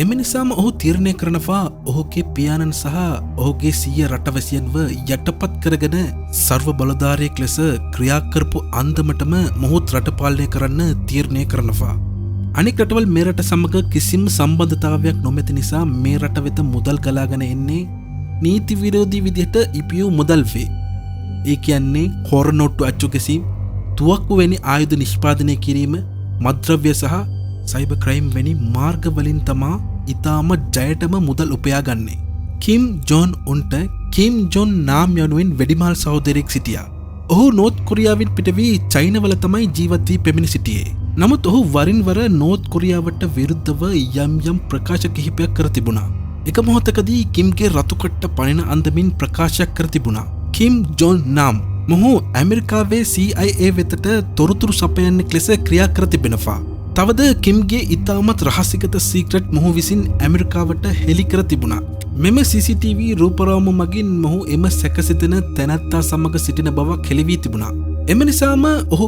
එම නිසාම ඔහු තීරණය කරනවා ඔහුගේ පියාණන් සහ ඔහුගේ සීය රටවැසියන්ව යටපත් කරගෙන සර්ව බලධාරියෙක් ලෙස ක්‍රියා කරපු අන්දමටම මොහුත් රට පාලනය කරන්න තීරණය කරනවා. අනික් රටවල් මේ රට සමග කිසිම සම්බන්ධතාවයක් නොමැති නිසා මේ රට වෙත මුදල් ගලාගෙන එන්නේ නීති විරෝධී විදිහට ඉපියූ මුදල් වේ. ඒ කියන්නේ හොරනොට්ටු අච්චු ගැසීම්, තුවක්කු වැනි ආයුධ නිෂ්පාදනය කිරීම, මද්‍රව්‍ය සහ සයිබර් ක්‍රයිම් වැනි මාර්ගවලින් තමා ඉතාම ජයටම මුදල් උපයාගන්නේ. කිම් ජොන් උන්ට කිම් ජොන් නාම් යනුවෙන් වැඩිමහල් සහෝදරයෙක් සිටියා. ඔහු නෝත් කොරියාවෙන් පිට වී චයිනවල තමයි ජීවත් වී පැමිණ සිටියේ. නමුත් ඔහු වරින් වර නෝත් කොරියාවට විරුද්ධව යම් ප්‍රකාශ කිහිපයක් කර තිබුණා. එක මොහොතකදී කිම්ගේ රතුකට්ට පනින අන්දමින් ප්‍රකාශයක් කර තිබුණා. කිම් ජොන් නාම් මොහු ඇමරිකාවේ CIA වෙතට තොරතුරු සපයන්නෙක් ලෙස ක්‍රියා කර තිබෙනවා. තවද කිම්ගේ ඉතාමත් රහසිගත සීක්‍රට් මොහු විසින් ඇමරිකාවට හෙළි කර තිබුණා. මෙම CCTV රූපරාමු මගින් මොහු එම සැකසිතන තැනැත්තා සමග සිටින බවක් හෙළි වී තිබුණා. එම නිසාම ඔහුගේ